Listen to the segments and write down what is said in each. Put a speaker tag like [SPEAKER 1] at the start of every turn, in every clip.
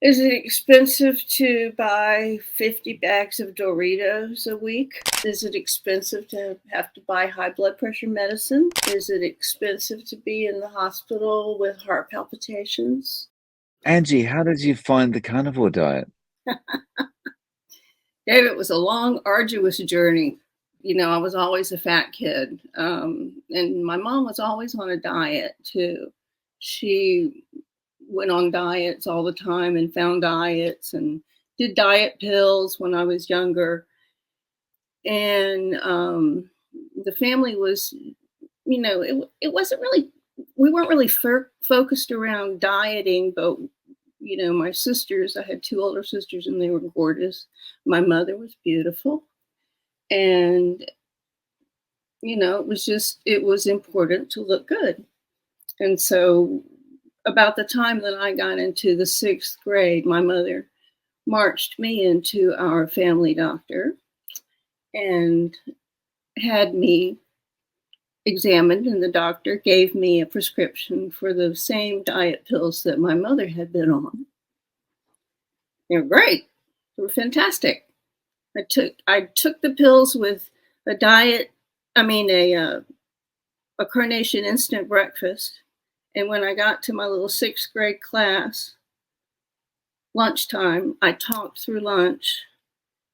[SPEAKER 1] Is it expensive to buy 50 bags of Doritos a week? Is it expensive to have to buy high blood pressure medicine? Is it expensive to be in the hospital with heart palpitations?
[SPEAKER 2] Angie, how did you find the carnivore diet?
[SPEAKER 1] David, it was a long, arduous journey. I was always a fat kid. And my mom was always on a diet too. She went on diets all the time and found diets and did diet pills when I was younger. And the family was, it wasn't really, we weren't really focused around dieting, but, my sisters, I had two older sisters and they were gorgeous. My mother was beautiful. And, it was important to look good. And so about the time that I got into the sixth grade, my mother marched me into our family doctor and had me examined, and the doctor gave me a prescription for the same diet pills that my mother had been on. They were great. They were fantastic. I took the pills with a diet, a Carnation instant breakfast. And when I got to my little sixth grade class, lunchtime, I talked through lunch.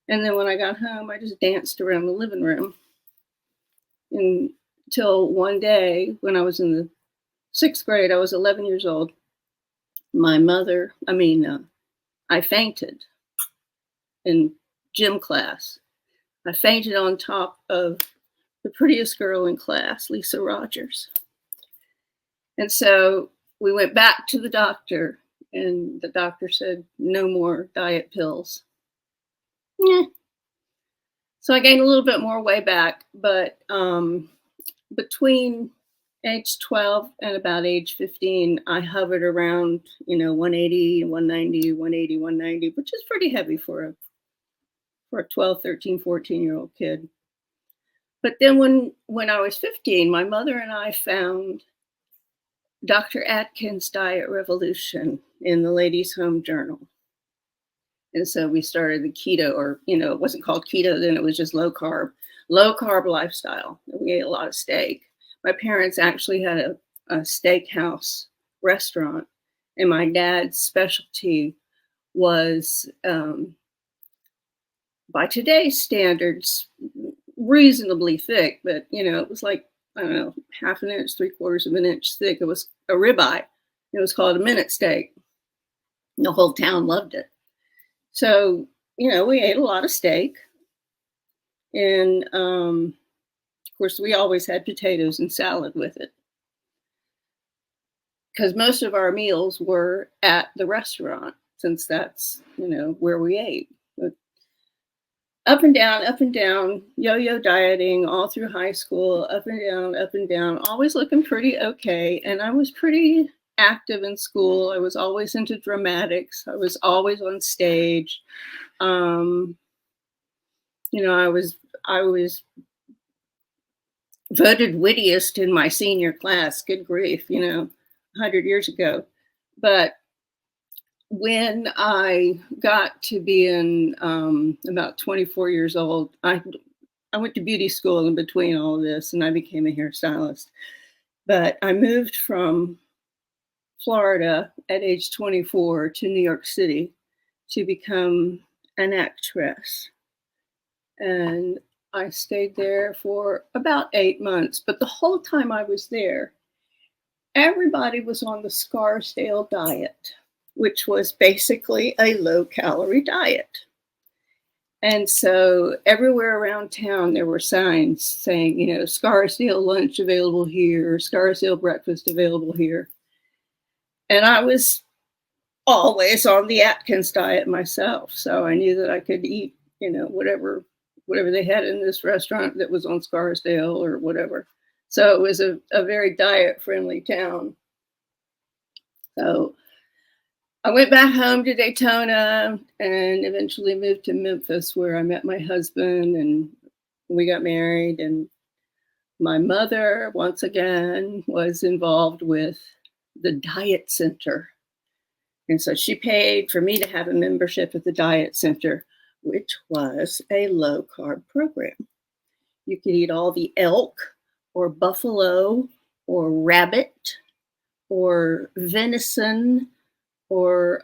[SPEAKER 1] And then when I got home, I just danced around the living room until one day when I was in the sixth grade, I was 11 years old. I fainted in gym class. I fainted on top of the prettiest girl in class, Lisa Rogers. And so we went back to the doctor, and the doctor said, no more diet pills. Yeah. So I gained a little bit more way back, but between age 12 and about age 15, I hovered around, 180, 190, 180, 190, which is pretty heavy for a 12, 13, 14-year-old kid. But then when I was 15, my mother and I found Dr. Atkins' Diet Revolution in the Ladies' Home Journal. And so we started the keto, or, it wasn't called keto then, it was just low carb lifestyle. We ate a lot of steak. My parents actually had a steakhouse restaurant, and my dad's specialty was, by today's standards, reasonably thick, but, it was like, I don't know, half an inch, 3/4 of an inch thick. It was a ribeye. It was called a minute steak. The whole town loved it. So, we ate a lot of steak. And, of course, we always had potatoes and salad with it, because most of our meals were at the restaurant, since that's, where we ate. But up and down, yo-yo dieting all through high school, up and down, always looking pretty okay. And I was pretty active in school. I was always into dramatics. I was always on stage. I was voted wittiest in my senior class. Good grief, 100 years ago. But when I got to be in about 24 years old, I went to beauty school in between all of this, and I became a hairstylist. But I moved from Florida at age 24 to New York City to become an actress. And I stayed there for about 8 months. But the whole time I was there, everybody was on the Scarsdale diet, which was basically a low-calorie diet. And so everywhere around town, there were signs saying, Scarsdale lunch available here, Scarsdale breakfast available here. And I was always on the Atkins diet myself. So I knew that I could eat, whatever they had in this restaurant that was on Scarsdale or whatever. So it was a very diet-friendly town. So I went back home to Daytona and eventually moved to Memphis, where I met my husband and we got married. And my mother, once again, was involved with the diet center. And so she paid for me to have a membership at the diet center, which was a low carb program. You could eat all the elk or buffalo or rabbit or venison or,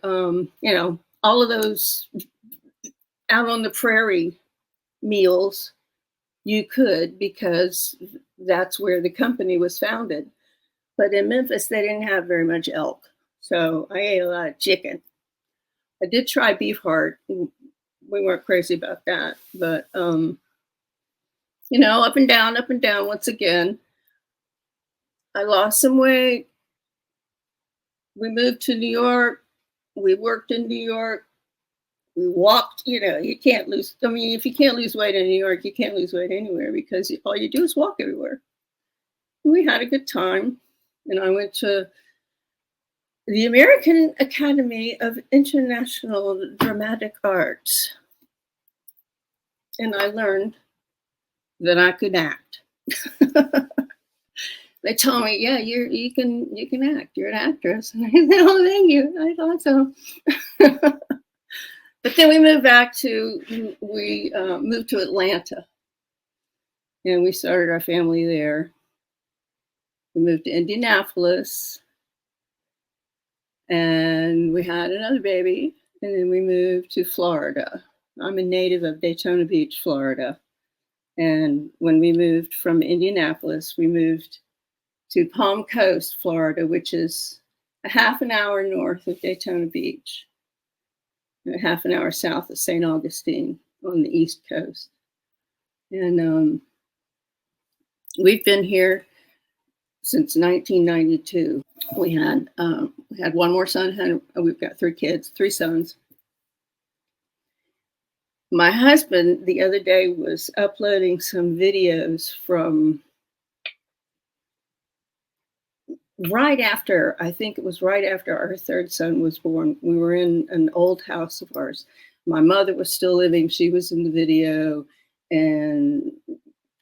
[SPEAKER 1] all of those out on the prairie meals you could, because that's where the company was founded. But in Memphis, they didn't have very much elk. So I ate a lot of chicken. I did try beef heart. We weren't crazy about that. But, up and down once again. I lost some weight. We moved to New York. We worked in New York. We walked, you can't lose. I mean, if you can't lose weight in New York, you can't lose weight anywhere, because all you do is walk everywhere. We had a good time. And I went to the American Academy of International Dramatic Arts. And I learned that I could act. They told me, yeah, you can act. You're an actress. And I said, oh, thank you. I thought so. But then we moved to Atlanta, and we started our family there. We moved to Indianapolis, and we had another baby, and then we moved to Florida. I'm a native of Daytona Beach, Florida. And when we moved from Indianapolis, we moved to Palm Coast, Florida, which is a half an hour north of Daytona Beach, and a half an hour south of St. Augustine on the East Coast. And we've been here since 1992. We had one more son. We've got 3 kids, 3 sons. My husband the other day was uploading some videos from I think it was right after our 3rd son was born. We were in an old house of ours. My mother was still living. She was in the video, and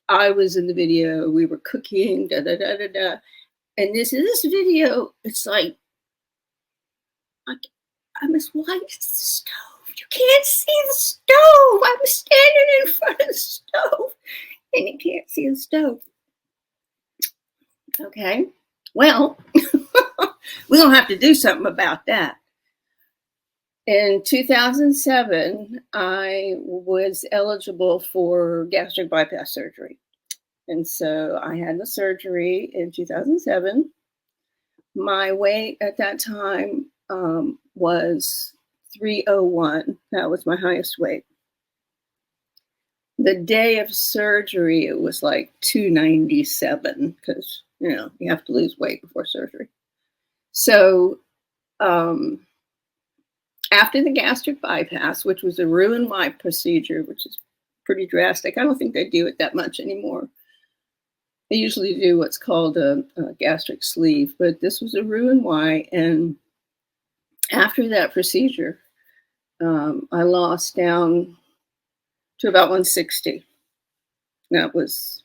[SPEAKER 1] I was in the video. We were cooking, da da da da da. And this video, it's like I'm as white as the stove. You can't see the stove. I'm standing in front of the stove, and you can't see the stove. Okay, well, we're going to have to do something about that. In 2007, I was eligible for gastric bypass surgery. And so I had the surgery in 2007. My weight at that time was 301. That was my highest weight. The day of surgery, it was like 297, because, you have to lose weight before surgery. So after the gastric bypass, which was a Roux-en-Y procedure, which is pretty drastic. I don't think they do it that much anymore. They usually do what's called a gastric sleeve, but this was a Roux-en-Y. And after that procedure, I lost down to about 160. That was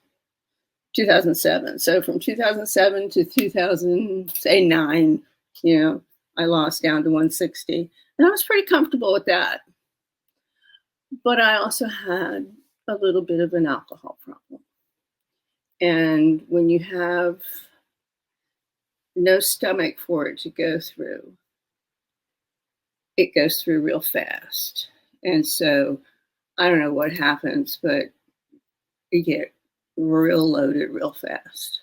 [SPEAKER 1] 2007. So from 2007 to 2009, I lost down to 160. And I was pretty comfortable with that. But I also had a little bit of an alcohol problem. And when you have no stomach for it to go through, it goes through real fast. And so I don't know what happens, but you get real loaded real fast.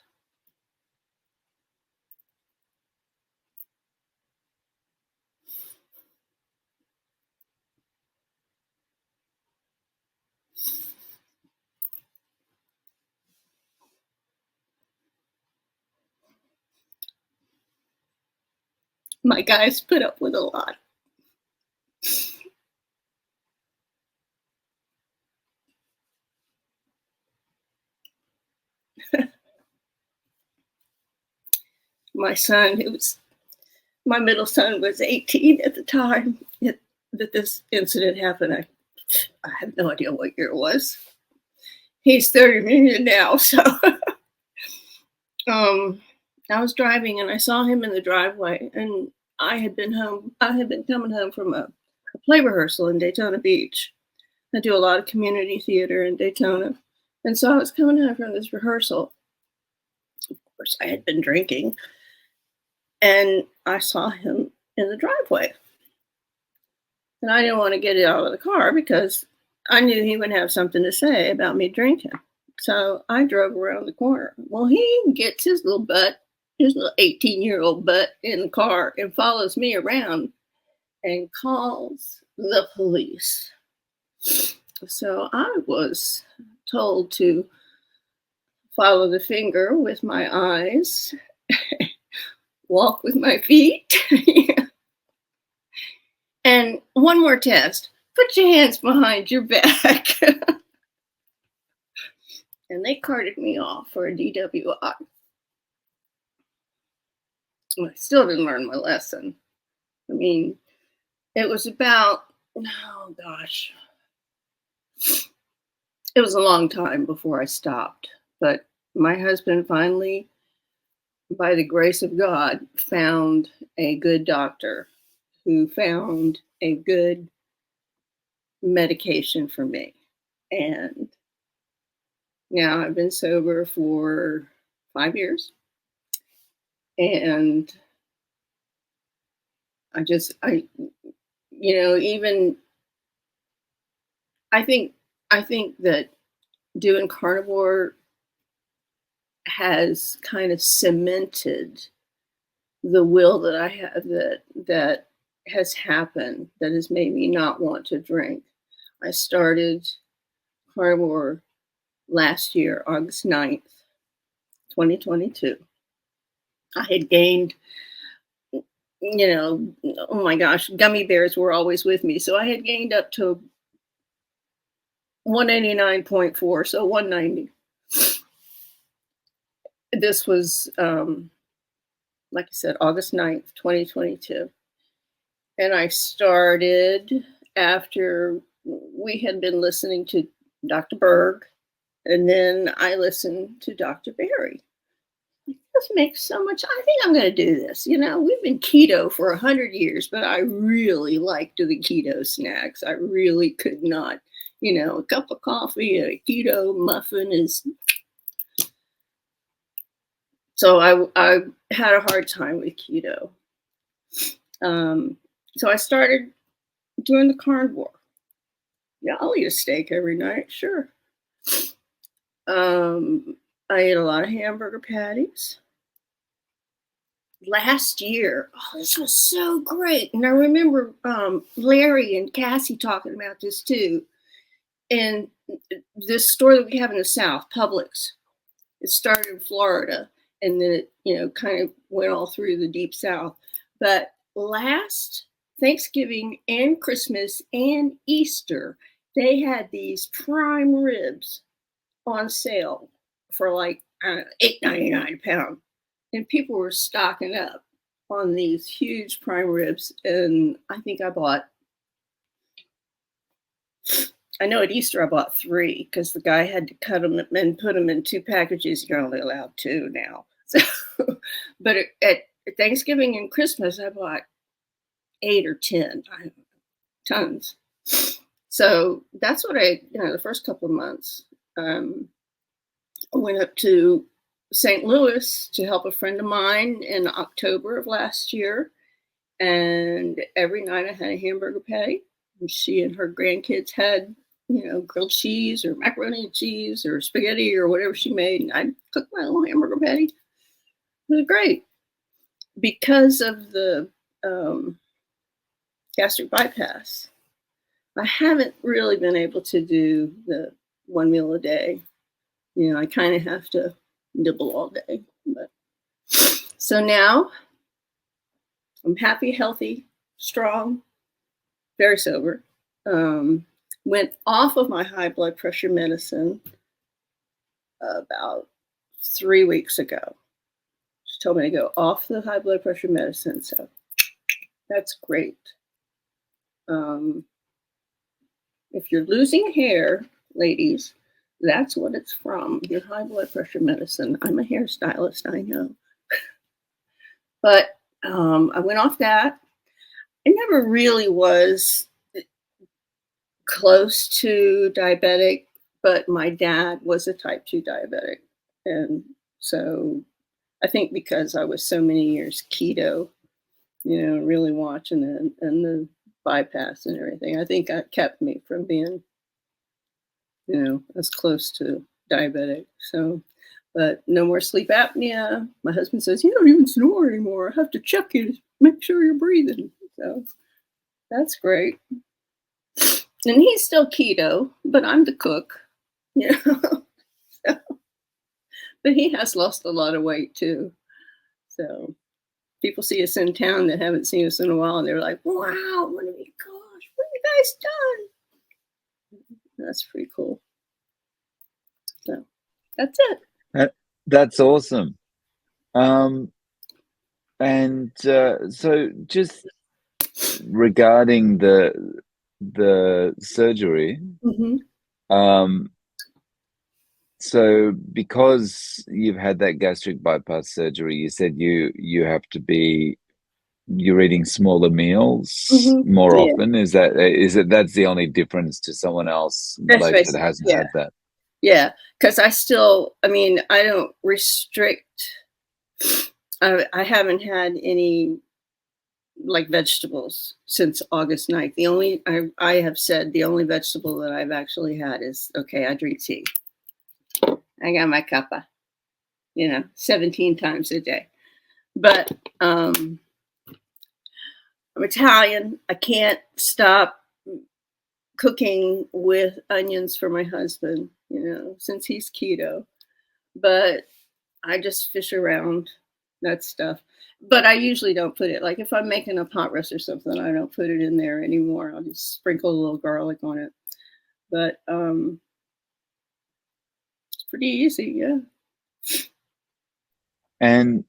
[SPEAKER 1] My guys put up with a lot. My middle son was 18 at the time that this incident happened. I have no idea what year it was. He's 30 now, so I was driving and I saw him in the driveway, and I had been home. I had been coming home from a play rehearsal in Daytona Beach. I do a lot of community theater in Daytona, and so I was coming home from this rehearsal. Of course, I had been drinking, and I saw him in the driveway. And I didn't want to get out of the car because I knew he would have something to say about me drinking. So I drove around the corner. Well, he gets his little butt, his little 18-year-old butt in the car and follows me around and calls the police. So I was told to follow the finger with my eyes, walk with my feet. And one more test. Put your hands behind your back. And they carted me off for a DWI. I still didn't learn my lesson. I mean, it was about, oh gosh, it was a long time before I stopped. But my husband finally, by the grace of God, found a good doctor who found a good medication for me. And now I've been sober for 5 years. And even I think that doing carnivore has kind of cemented the will that I have that has happened that has made me not want to drink. I started carnivore last year, August 9th, 2022. I had gained, oh my gosh, gummy bears were always with me. So I had gained up to 189.4, so 190. This was, like I said, August 9th, 2022. And I started after we had been listening to Dr. Berg, and then I listened to Dr. Berry. This makes so much. I think I'm going to do this. We've been keto for 100 years, but I really liked the keto snacks. I really could not, a cup of coffee, a keto muffin is. So I had a hard time with keto. So I started doing the carnivore. Yeah, I'll eat a steak every night, sure. I ate a lot of hamburger patties. Last year, this was so great. And I remember Larry and Cassie talking about this too. And this store that we have in the South, Publix, it started in Florida and then it, kind of went all through the deep South. But last Thanksgiving and Christmas and Easter, they had these prime ribs on sale for like $8.99 a pound. And people were stocking up on these huge prime ribs. And I think I know at Easter I bought 3 because the guy had to cut them and put them in 2 packages. You're only allowed 2 now. So, but at Thanksgiving and Christmas, I bought 8 or 10 tons. So that's what the first couple of months, I went up to St. Louis to help a friend of mine in October of last year. And every night I had a hamburger patty. And she and her grandkids had, grilled cheese or macaroni and cheese or spaghetti or whatever she made. And I cooked my little hamburger patty. It was great. Because of the gastric bypass, I haven't really been able to do the 1 meal a day. I kind of have to nibble all day. But so now I'm happy, healthy, strong, very sober. Went off of my high blood pressure medicine about 3 weeks ago. She told me to go off the high blood pressure medicine, so that's great. If you're losing hair, ladies, that's what it's from, your high blood pressure medicine. I'm a hairstylist, I know. But I went off that. I never really was close to diabetic, but my dad was a type 2 diabetic. And so I think because I was so many years keto, really watching it and the bypass and everything, I think that kept me from being, as close to diabetic. So, but no more sleep apnea. My husband says, "You don't even snore anymore. I have to check you to make sure you're breathing." So that's great. And he's still keto, but I'm the cook, you know. So, but he has lost a lot of weight too. So people see us in town that haven't seen us in a while, and they're like, "Wow, what have you, gosh, what have you guys done?" That's pretty cool. So that's it.
[SPEAKER 2] That's awesome. And so just regarding the surgery,
[SPEAKER 1] Hmm.
[SPEAKER 2] um, so because you've had that gastric bypass surgery, you said you're eating smaller meals
[SPEAKER 1] Hmm.
[SPEAKER 2] more
[SPEAKER 1] Yeah,
[SPEAKER 2] often. Is it that's the only difference to someone else
[SPEAKER 1] that's
[SPEAKER 2] like that
[SPEAKER 1] basically,
[SPEAKER 2] hasn't
[SPEAKER 1] yeah,
[SPEAKER 2] had that?
[SPEAKER 1] yeah. Because I mean, I don't restrict. I haven't had any like vegetables since August 9th. The only I have said the only vegetable that I've actually had is okay, I drink tea. I got my cuppa, 17 times a day. But I'm Italian. I can't stop cooking with onions for my husband, since he's keto. But I just fish around that stuff. But I usually don't put it, like if I'm making a pot roast or something, I don't put it in there anymore. I'll just sprinkle a little garlic on it. But it's pretty easy, yeah.
[SPEAKER 2] And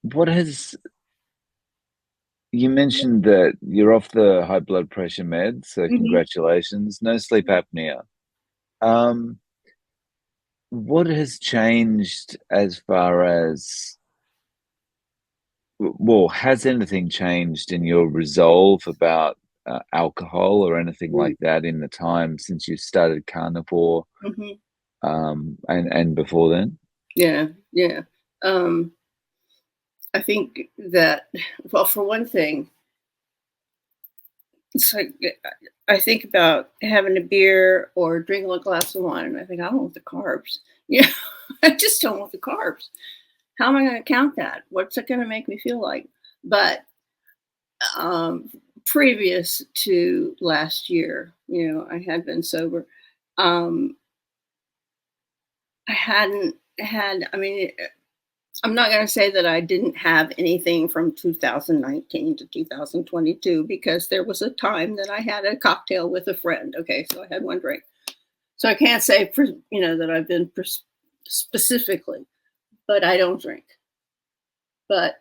[SPEAKER 2] what has you mentioned that you're off the high blood pressure meds, so
[SPEAKER 1] Hmm.
[SPEAKER 2] congratulations. No sleep apnea. Um, what has changed as far as, well, has anything changed in your resolve about alcohol or anything like that in the time since you started Carnivore,
[SPEAKER 1] Hmm.
[SPEAKER 2] and before then?
[SPEAKER 1] Yeah, yeah. Um, I think that, well, for one thing, it's like I think about having a beer or drinking a glass of wine, and I think I don't want the carbs. Yeah, I just don't want the carbs. How am I going to count that? What's it going to make me feel like? But um, previous to last year, I had been sober. Um, I hadn't had. I mean, I'm not going to say that I didn't have anything from 2019 to 2022 because there was a time that I had a cocktail with a friend. Okay, so I had one drink. So I can't say, that I've been specifically, but I don't drink. But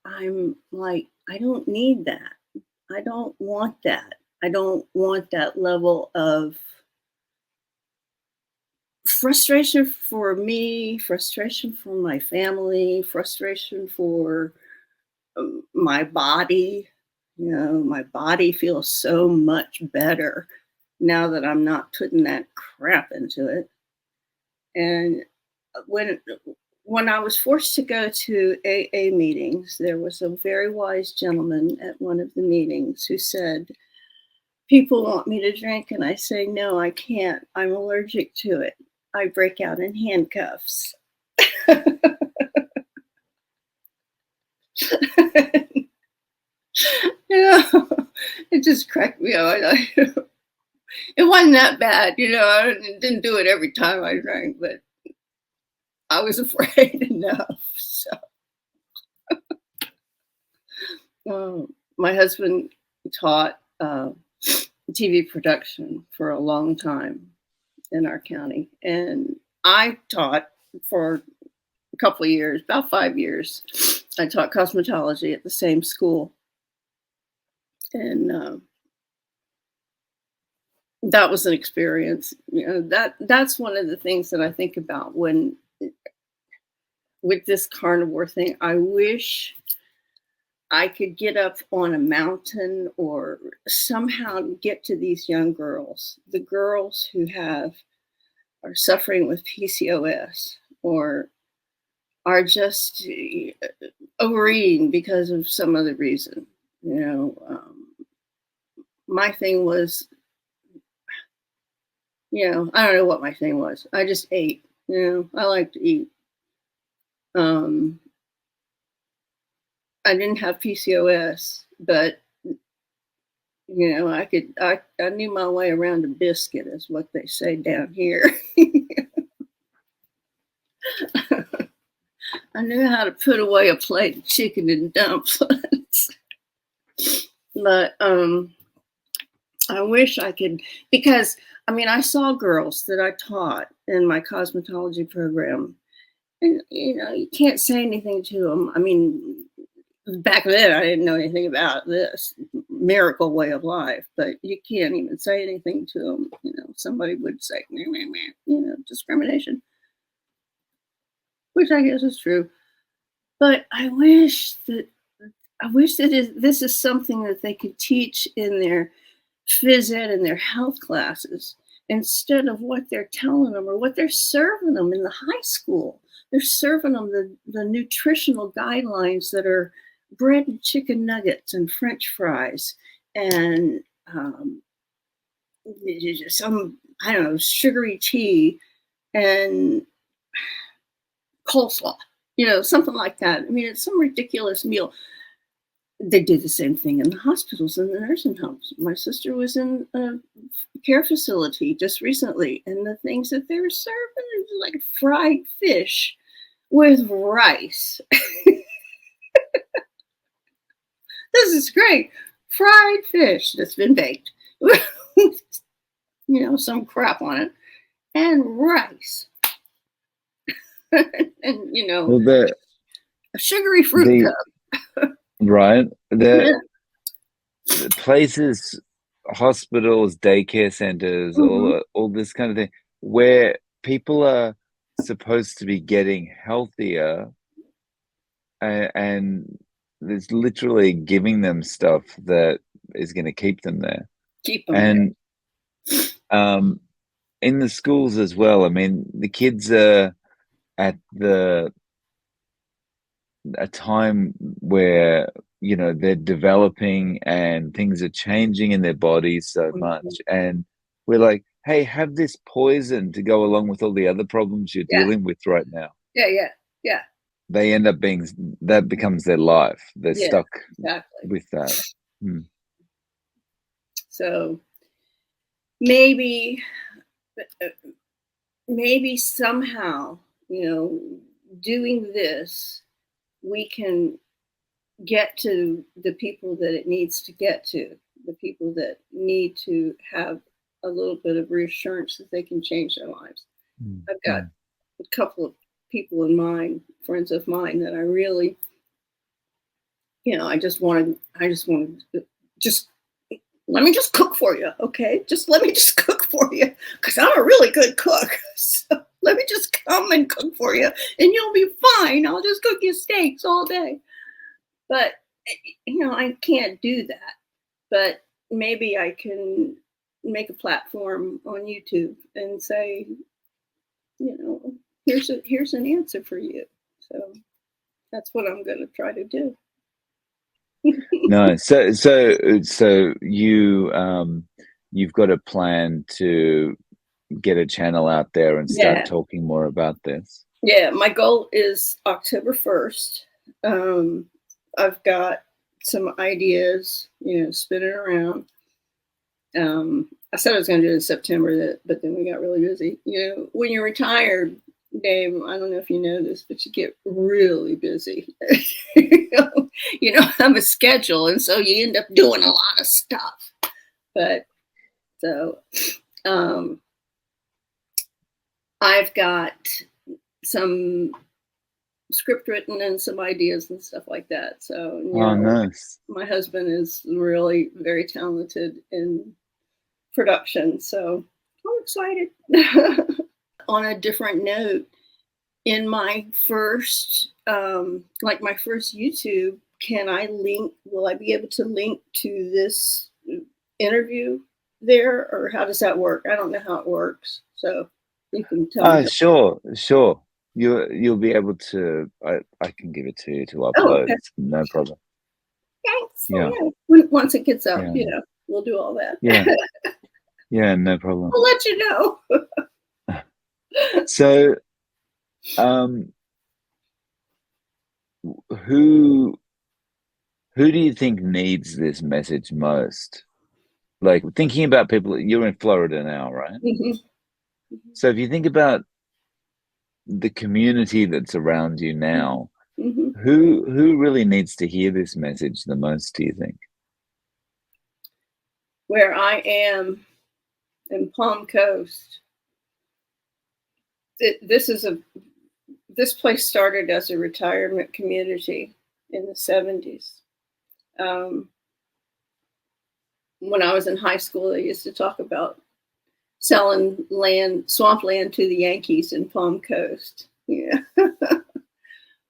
[SPEAKER 1] I'm like, I don't need that. I don't want that. I don't want that level of frustration for me, frustration for my family, frustration for my body. My body feels so much better now that I'm not putting that crap into it. And when I was forced to go to AA meetings, there was a very wise gentleman at one of the meetings who said, "People want me to drink," and I say, "No, I can't. I'm allergic to it. I break out in handcuffs." Yeah, it just cracked me up. It wasn't that bad, I didn't do it every time I drank, but I was afraid enough. So, my husband taught TV production for a long time in our county, and I taught for a couple of years, about 5 years. I taught cosmetology at the same school, and that was an experience. That's one of the things that I think about with this carnivore thing, I wish I could get up on a mountain or somehow get to these young girls, the girls who are suffering with PCOS or are just overeating because of some other reason. My thing was, I don't know what my thing was. I just ate. I like to eat. I didn't have PCOS, but I knew my way around a biscuit, is what they say down here. I knew how to put away a plate of chicken and dumplings. But I wish I could, because I saw girls that I taught in my cosmetology program, and you can't say anything to them. Back then I didn't know anything about this miracle way of life, but you can't even say anything to them. Somebody would say, discrimination, which I guess is true. But I wish that this is something that they could teach in their phys ed and their health classes, instead of what they're telling them or what they're serving them in the high school. They're serving them the nutritional guidelines that are bread and chicken nuggets and French fries and some, I don't know, sugary tea and coleslaw, something like that. It's some ridiculous meal. They did the same thing in the hospitals and the nursing homes. My sister was in a care facility just recently, and the things that they were serving is like fried fish with rice. This is great. Fried fish that's been baked. Some crap on it. And rice. And,
[SPEAKER 2] well,
[SPEAKER 1] a sugary fruit cup.
[SPEAKER 2] Right. The places, hospitals, daycare centers, all this kind of thing, where people are supposed to be getting healthier, and there's literally giving them stuff that is going to keep them there.
[SPEAKER 1] Keep them
[SPEAKER 2] there. In the schools as well. The kids are at a time where they're developing and things are changing in their bodies so much, and we're like, hey, have this poison to go along with all the other problems you're dealing with right now.
[SPEAKER 1] Yeah.
[SPEAKER 2] They end up that becomes their life. They're stuck with that.
[SPEAKER 1] So maybe somehow, doing this, we can get to the people that it needs to get to, the people that need to have a little bit of reassurance that they can change their lives. I've got a couple of people in mind, friends of mine, that I really, I just want to just let me just cook for you, okay? Just let me just cook for you, because I'm a really good cook. So let me just come and cook for you, and you'll be fine. I'll just cook you steaks all day. But, I can't do that. But maybe I can make a platform on YouTube and say, here's an answer for you. So that's what I'm going to try to do.
[SPEAKER 2] No, so you've got a plan to get a channel out there and start talking more about this.
[SPEAKER 1] Yeah, my goal is October 1st. I've got some ideas, spinning around. I said I was going to do it in September, but then we got really busy. When you're retired, Dave, I don't know if you know this, but you get really busy. You don't have a schedule, and so you end up doing a lot of stuff. But so I've got some script written and some ideas and stuff like that. So
[SPEAKER 2] nice.
[SPEAKER 1] My husband is really very talented in production, so I'm excited. On a different note, in my first, like my first YouTube, will I be able to link to this interview there, or how does that work? I don't know how it works. So you can tell me.
[SPEAKER 2] Sure, sure. You'll be able to. I can give it to you to
[SPEAKER 1] Oh,
[SPEAKER 2] upload.
[SPEAKER 1] okay.
[SPEAKER 2] It's no problem.
[SPEAKER 1] Thanks.
[SPEAKER 2] Yeah,
[SPEAKER 1] Yeah. Once it gets up,
[SPEAKER 2] yeah,
[SPEAKER 1] we'll do all that.
[SPEAKER 2] yeah, yeah. No problem.
[SPEAKER 1] I'll let you know.
[SPEAKER 2] So, um, who who do you think needs this message most? Like thinking about people. You're in Florida now, right?
[SPEAKER 1] Mhm.
[SPEAKER 2] So if you think about the community that's around you
[SPEAKER 1] Mhm.
[SPEAKER 2] now,
[SPEAKER 1] Mhm.
[SPEAKER 2] who really needs to hear this message the most, do you think?
[SPEAKER 1] Where I am in Palm Coast, this is a this place started as a retirement community in the 70s. Um, when I was in high school, they used to talk about selling land, swamp land to the Yankees in Palm Coast. Yeah.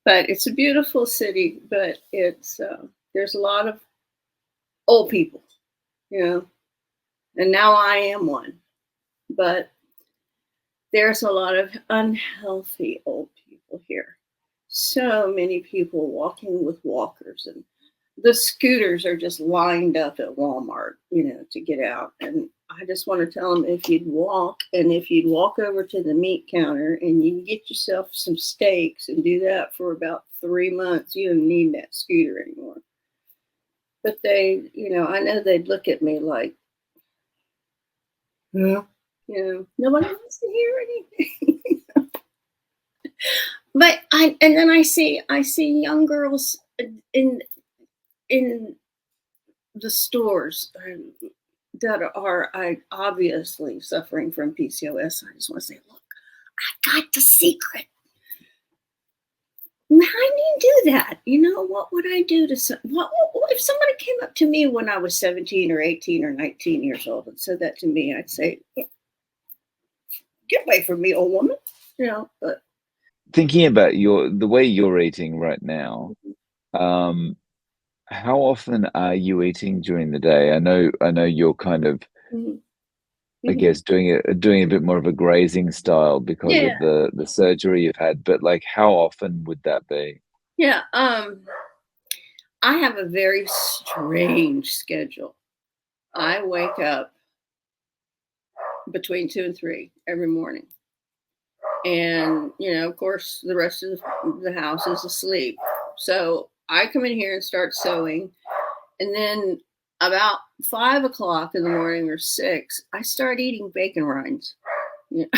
[SPEAKER 1] But it's a beautiful city, but it's there's a lot of old people, you know, and now I am one. But there's a lot of unhealthy old people here. So many people walking with walkers, and the scooters are just lined up at Walmart, to get out. And I just want to tell them, if you'd walk over to the meat counter and you get yourself some steaks and do that for about 3 months, you don't need that scooter anymore. But I know they'd look at me like, yeah, nobody wants to hear anything. But and then I see young girls in in the stores that are obviously suffering from PCOS. I just want to say, look, I got the secret. How do you do that? What would I do to what if somebody came up to me when I was 17 or 18 or 19 years old and said that to me? I'd say, get away from me, old woman. But
[SPEAKER 2] Thinking about the way you're eating right now, um, how often are you eating during the day? I know you're kind of,
[SPEAKER 1] mhm,
[SPEAKER 2] I
[SPEAKER 1] mhm.
[SPEAKER 2] guess, doing a bit more of a grazing style because
[SPEAKER 1] Yeah,
[SPEAKER 2] of the surgery you've had, but like how often would that be?
[SPEAKER 1] yeah. I have a very strange schedule. I wake up between 2 and 3 every morning. And, of course, the rest of the house is asleep. So I come in here and start sewing. And then about 5 o'clock in the morning or 6, I start eating bacon rinds, you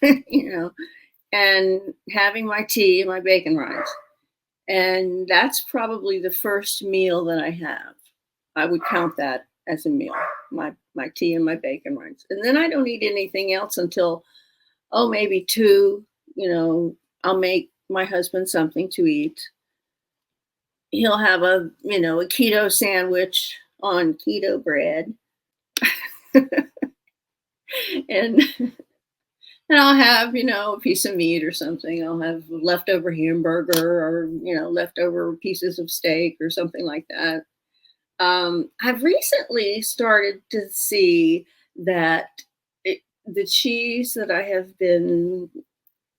[SPEAKER 1] you know, and having my tea and my bacon rinds. And that's probably the first meal that I have. I would count that as a meal, my tea and my bacon rinds. And then I don't eat anything else until, maybe 2. I'll make my husband something to eat. He'll have a keto sandwich on keto bread. and and I'll have, a piece of meat or something. I'll have leftover hamburger or, leftover pieces of steak or something like that. I've recently started to see that the cheese that I have been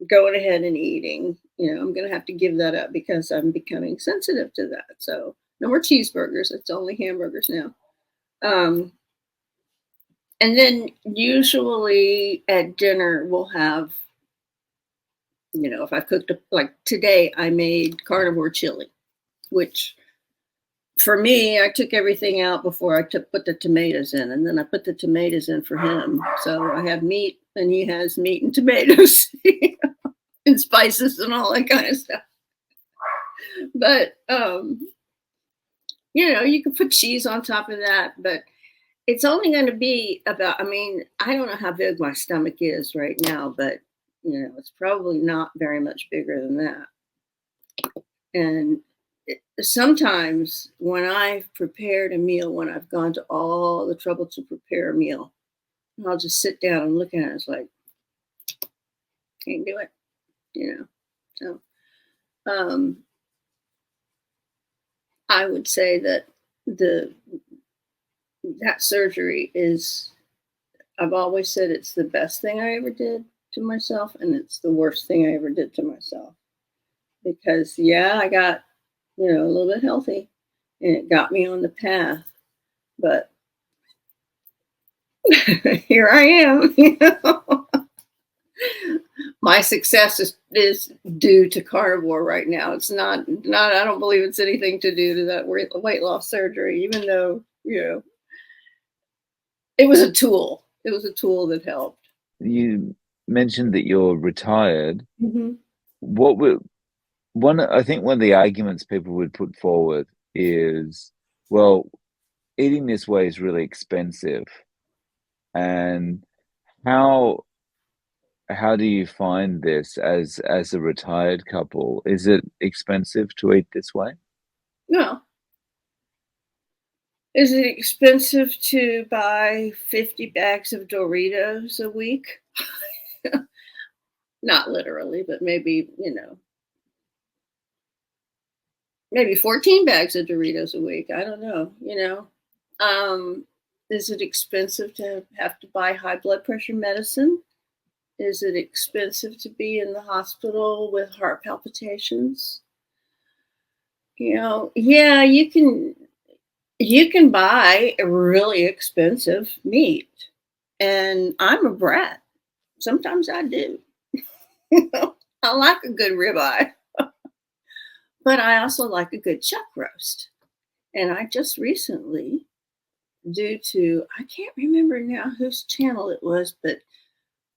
[SPEAKER 1] going ahead and eating, I'm going to have to give that up because I'm becoming sensitive to that. So no more cheeseburgers. It's only hamburgers now. Um, and then usually at dinner, we'll have, if I cooked, like today, I made carnivore chili, which for me, I took everything out before I put the tomatoes in, and then I put the tomatoes in for him. So I have meat, and he has meat and tomatoes and spices and all that kind of stuff. But you can put cheese on top of that, but it's only going to be about. I mean, I don't know how big my stomach is right now, but it's probably not very much bigger than that. And sometimes when I've prepared a meal, when I've gone to all the trouble to prepare a meal, I'll just sit down and look at it. It's like, can't do it, you know. So, um, I would say that that surgery is, I've always said it's the best thing I ever did to myself, and it's the worst thing I ever did to myself. Because, yeah, I got, a little bit healthy and it got me on the path, but here I am. My success is due to carnivore right now. It's not, I don't believe it's anything to do to that weight loss surgery, even though, it was a tool. It was a tool that helped.
[SPEAKER 2] You mentioned that you're retired.
[SPEAKER 1] Mm-hmm.
[SPEAKER 2] What would I think one of the arguments people would put forward is, well, eating this way is really expensive. And how do you find this as a retired couple? Is it expensive to eat this way?
[SPEAKER 1] No. Is it expensive to buy 50 bags of Doritos a week? Not literally, but maybe, maybe 14 bags of Doritos a week. I don't know. Is it expensive to have to buy high blood pressure medicine? Is it expensive to be in the hospital with heart palpitations? Yeah, you can buy a really expensive meat. And I'm a brat. Sometimes I do. I like a good ribeye, but I also like a good chuck roast. And I just recently, due to, I can't remember now whose channel it was, but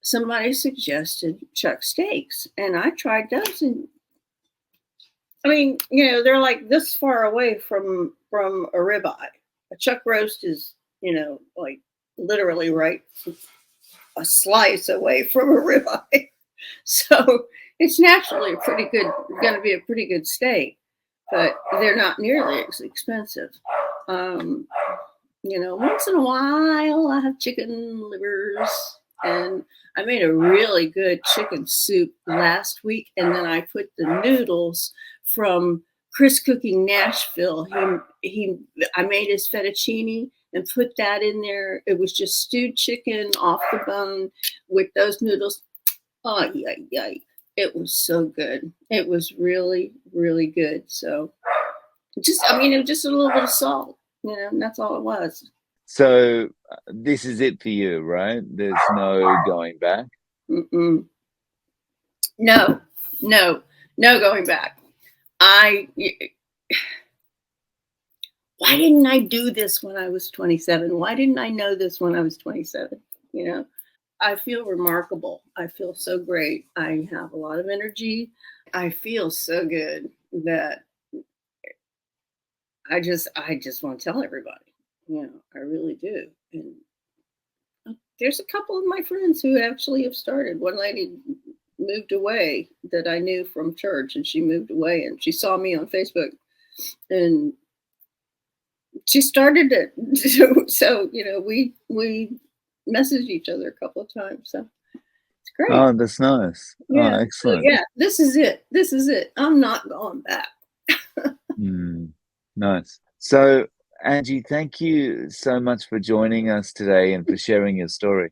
[SPEAKER 1] somebody suggested chuck steaks. And I tried those, and I mean, they're like this far away from a ribeye. A chuck roast is, like literally right a slice away from a ribeye. So it's naturally going to be a pretty good steak, but they're not nearly as expensive. Once in a while I have chicken livers, and I made a really good chicken soup last week, and then I put the noodles from Chris Cooking Nashville. I made his fettuccine and put that in there. It was just stewed chicken off the bone with those noodles. Oh, yeah. It was so good. It was really, really good. So it was just a little bit of salt, and that's all it was.
[SPEAKER 2] So this is it for you, right? There's no going back.
[SPEAKER 1] Mm-mm. No going back. Why didn't I do this when I was 27? Why didn't I know this when I was 27? I feel remarkable. I feel so great. I have a lot of energy. I feel so good that I just want to tell everybody. I really do. And there's a couple of my friends who actually have started. One lady moved away that I knew from church, and she moved away, and she saw me on Facebook, and she started it. So we messaged each other a couple of times. So it's great.
[SPEAKER 2] Oh, that's nice.
[SPEAKER 1] Yeah.
[SPEAKER 2] Oh, excellent.
[SPEAKER 1] So, yeah, this is it. I'm not going back.
[SPEAKER 2] Nice. So, Anji, thank you so much for joining us today and for sharing your story.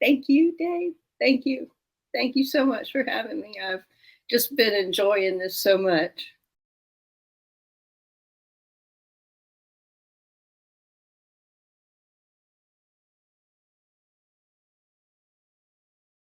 [SPEAKER 1] Thank you, Dave. Thank you. Thank you so much for having me. I've just been enjoying this so much.